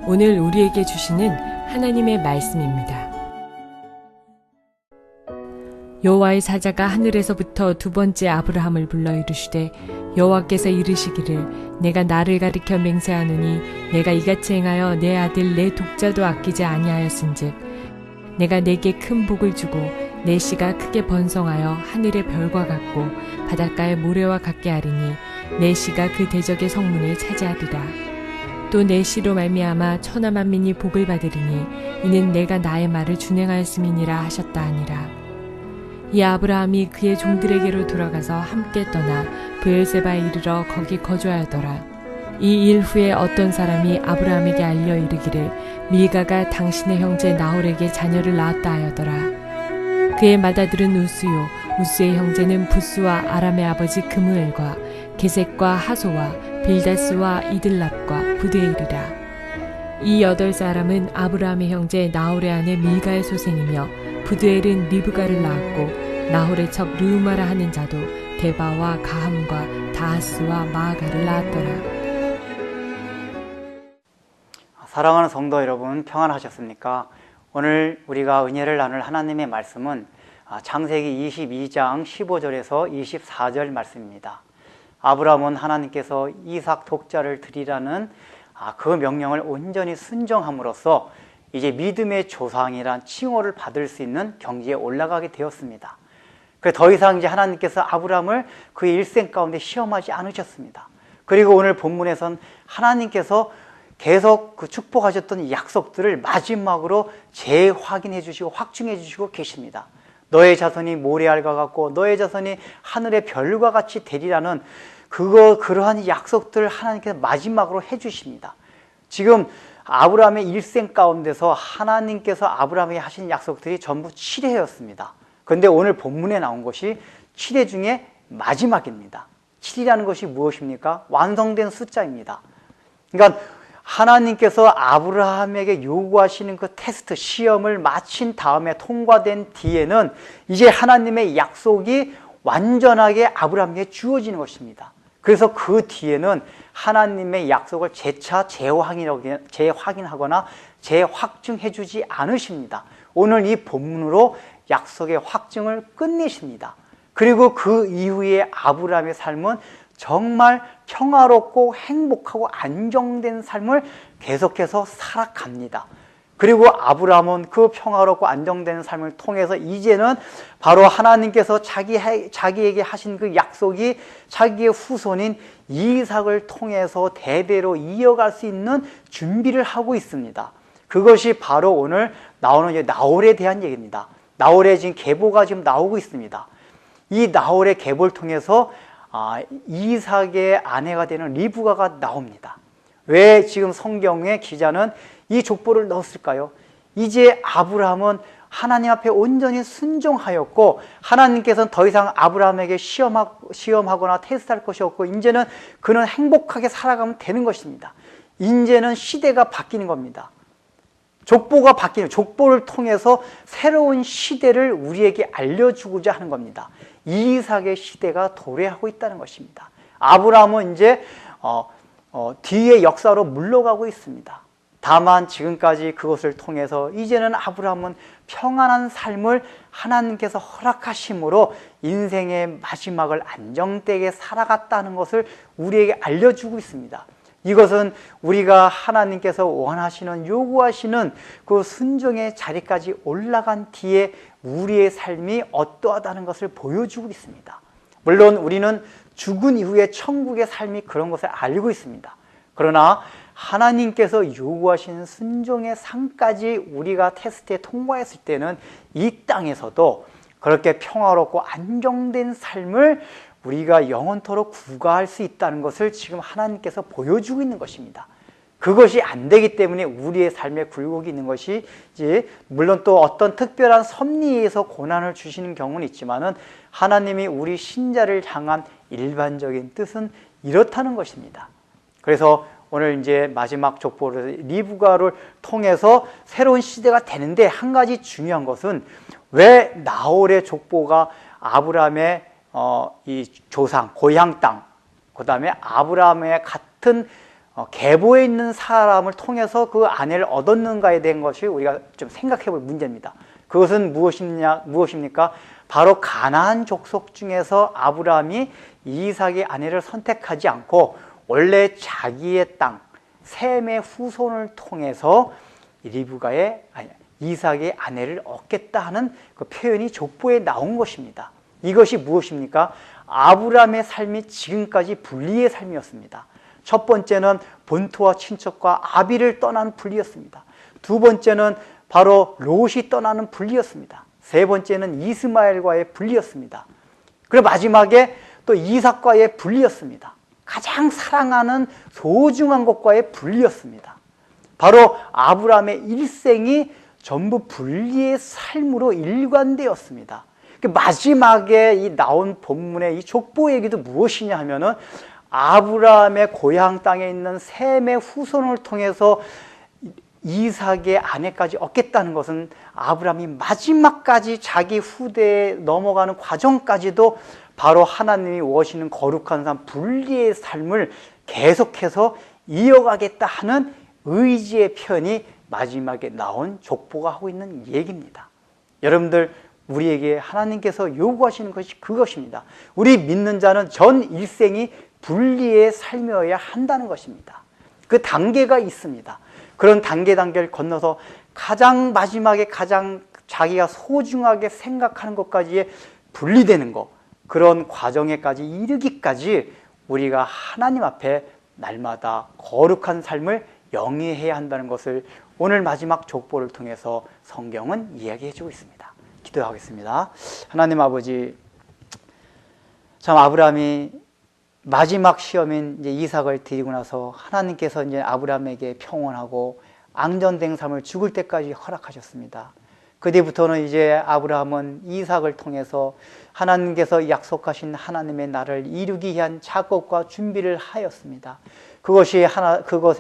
오늘 우리에게 주시는 하나님의 말씀입니다. 여호와의 사자가 하늘에서부터 두 번째 아브라함을 불러 이르시되 여호와께서 이르시기를 내가 나를 가리켜 맹세하노니 내가 이같이 행하여 내 아들 내 독자도 아끼지 아니하였은즉 내가 내게 큰 복을 주고 내 씨가 크게 번성하여 하늘의 별과 같고 바닷가의 모래와 같게 하리니 내 씨가 그 대적의 성문을 차지하리라. 또 내 씨로 말미암아 천하 만민이 복을 받으리니 이는 내가 나의 말을 준행하였음이니라 하셨다 하니라. 이 아브라함이 그의 종들에게로 돌아가서 함께 떠나 브엘세바에 이르러 거기 거주하였더라. 이 일 후에 어떤 사람이 아브라함에게 알려 이르기를 밀가가 당신의 형제 나홀에게 자녀를 낳았다 하여더라. 그의 맏아들은 우스요 우스의 형제는 부스와 아람의 아버지 그무엘과 게색과 하소와 빌다스와 이들랍과 부드엘이라. 이 8사람은 아브라함의 형제 나홀의 아내 밀가의 소생이며 부드엘은 리브가를 낳았고 나홀의 첩 르우마라 하는 자도 데바와 가함과 다하스와 마아가를 낳았더라. 사랑하는 성도 여러분, 평안하셨습니까? 오늘 우리가 은혜를 나눌 하나님의 말씀은 창세기 22장 15절에서 24절 말씀입니다. 아브라함은 하나님께서 이삭 독자를 드리라는 그 명령을 온전히 순종함으로써 이제 믿음의 조상이란 칭호를 받을 수 있는 경지에 올라가게 되었습니다. 더 이상 이제 하나님께서 아브라함을 그의 일생 가운데 시험하지 않으셨습니다. 그리고 오늘 본문에선 하나님께서 계속 그 축복하셨던 이 약속들을 마지막으로 재확인해 주시고 확증해 주시고 계십니다. 너의 자손이 모래알과 같고 너의 자손이 하늘의 별과 같이 되리라는 그러한 약속들을 하나님께서 마지막으로 해 주십니다. 지금 아브라함의 일생 가운데서 하나님께서 아브라함에게 하신 약속들이 전부 7회였습니다. 그런데 오늘 본문에 나온 것이 7회 중에 마지막입니다. 7이라는 것이 무엇입니까? 완성된 숫자입니다. 그러니까 하나님께서 아브라함에게 요구하시는 그 테스트, 시험을 마친 다음에 통과된 뒤에는 이제 하나님의 약속이 완전하게 아브라함에게 주어지는 것입니다. 그래서 그 뒤에는 하나님의 약속을 재차 재확인하거나 재확증해 주지 않으십니다. 오늘 이 본문으로 약속의 확증을 끝내십니다. 그리고 그 이후에 아브라함의 삶은 정말 평화롭고 행복하고 안정된 삶을 계속해서 살아갑니다. 그리고 아브라함은 그 평화롭고 안정된 삶을 통해서 이제는 바로 하나님께서 자기에게 하신 그 약속이 자기의 후손인 이삭을 통해서 대대로 이어갈 수 있는 준비를 하고 있습니다. 그것이 바로 오늘 나오는 이제 나홀에 대한 얘기입니다. 나홀의 지금 계보가 지금 나오고 있습니다. 이 나홀의 계보를 통해서 이삭의 아내가 되는 리브가가 나옵니다. 왜 지금 성경의 기자는 이 족보를 넣었을까요? 이제 아브라함은 하나님 앞에 온전히 순종하였고 하나님께서는 더 이상 아브라함에게 시험하거나 테스트할 것이 없고 이제는 그는 행복하게 살아가면 되는 것입니다. 이제는 시대가 바뀌는 겁니다. 족보가 바뀌는, 족보를 통해서 새로운 시대를 우리에게 알려주고자 하는 겁니다. 이삭의 시대가 도래하고 있다는 것입니다. 아브라함은 이제 뒤의 역사로 물러가고 있습니다. 다만 지금까지 그것을 통해서 이제는 아브라함은 평안한 삶을 하나님께서 허락하심으로 인생의 마지막을 안정되게 살아갔다는 것을 우리에게 알려주고 있습니다. 이것은 우리가 하나님께서 원하시는, 요구하시는 그 순종의 자리까지 올라간 뒤에 우리의 삶이 어떠하다는 것을 보여주고 있습니다. 물론 우리는 죽은 이후에 천국의 삶이 그런 것을 알고 있습니다. 그러나 하나님께서 요구하시는 순종의 삶까지 우리가 테스트에 통과했을 때는 이 땅에서도 그렇게 평화롭고 안정된 삶을 우리가 영원토록 구가할 수 있다는 것을 지금 하나님께서 보여주고 있는 것입니다. 그것이 안 되기 때문에 우리의 삶에 굴곡이 있는 것이지, 물론 또 어떤 특별한 섭리에서 고난을 주시는 경우는 있지만은 하나님이 우리 신자를 향한 일반적인 뜻은 이렇다는 것입니다. 그래서 오늘 이제 마지막 족보를 리브가를 통해서 새로운 시대가 되는데 한 가지 중요한 것은 왜 나홀의 족보가 아브라함의 이 조상, 고향 땅, 그 다음에 아브라함의 같은 계보에 있는 사람을 통해서 그 아내를 얻었는가에 대한 것이 우리가 좀 생각해 볼 문제입니다. 그것은 무엇입니까? 바로 가나안 족속 중에서 아브라함이 이삭의 아내를 선택하지 않고 원래 자기의 땅 셈의 후손을 통해서 이삭의 아내를 얻겠다 하는 그 표현이 족보에 나온 것입니다. 이것이 무엇입니까? 아브라함의 삶이 지금까지 분리의 삶이었습니다. 첫 번째는 본토와 친척과 아비를 떠나는 분리였습니다. 두 번째는 바로 롯이 떠나는 분리였습니다. 세 번째는 이스마엘과의 분리였습니다. 그리고 마지막에 또 이삭과의 분리였습니다. 가장 사랑하는 소중한 것과의 분리였습니다. 바로 아브라함의 일생이 전부 분리의 삶으로 일관되었습니다. 마지막에 이 나온 본문의 이 족보 얘기도 무엇이냐 하면은 아브라함의 고향 땅에 있는 셈의 후손을 통해서 이삭의 아내까지 얻겠다는 것은 아브라함이 마지막까지 자기 후대에 넘어가는 과정까지도 바로 하나님이 원하시는 거룩한 삶, 분리의 삶을 계속해서 이어가겠다 하는 의지의 표현이 마지막에 나온 족보가 하고 있는 얘기입니다. 여러분들, 우리에게 하나님께서 요구하시는 것이 그것입니다. 우리 믿는 자는 전 일생이 분리의 삶이어야 한다는 것입니다. 그 단계가 있습니다. 그런 단계를 건너서 가장 마지막에 가장 자기가 소중하게 생각하는 것까지의 분리되는 것, 그런 과정에까지 이르기까지 우리가 하나님 앞에 날마다 거룩한 삶을 영위해야 한다는 것을 오늘 마지막 족보를 통해서 성경은 이야기해 주고 있습니다. 기도하겠습니다. 하나님 아버지, 참 아브라함이 마지막 시험인 이제 이삭을 드리고 나서 하나님께서 이제 아브라함에게 평온하고 안전된 삶을 죽을 때까지 허락하셨습니다. 그 뒤부터는 이제 아브라함은 이삭을 통해서 하나님께서 약속하신 하나님의 나라를 이루기 위한 작업과 준비를 하였습니다. 그것의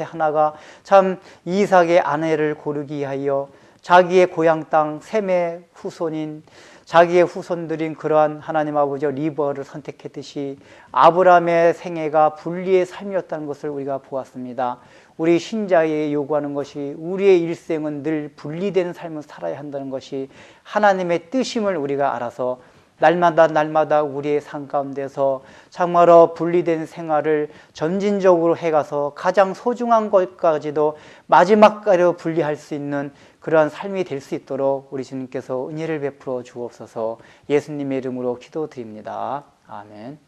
하나가 참 이삭의 아내를 고르기 위하여 자기의 고향 땅 셈의 후손인 자기의 후손들인 그러한 하나님 아버지와 리브어를 선택했듯이 아브라함의 생애가 분리의 삶이었다는 것을 우리가 보았습니다. 우리 신자에 요구하는 것이 우리의 일생은 늘 분리된 삶을 살아야 한다는 것이 하나님의 뜻임을 우리가 알아서 날마다 우리의 삶 가운데서 정말로 분리된 생활을 점진적으로 해가서 가장 소중한 것까지도 마지막까지 분리할 수 있는 그러한 삶이 될 수 있도록 우리 주님께서 은혜를 베풀어 주옵소서. 예수님의 이름으로 기도드립니다. 아멘.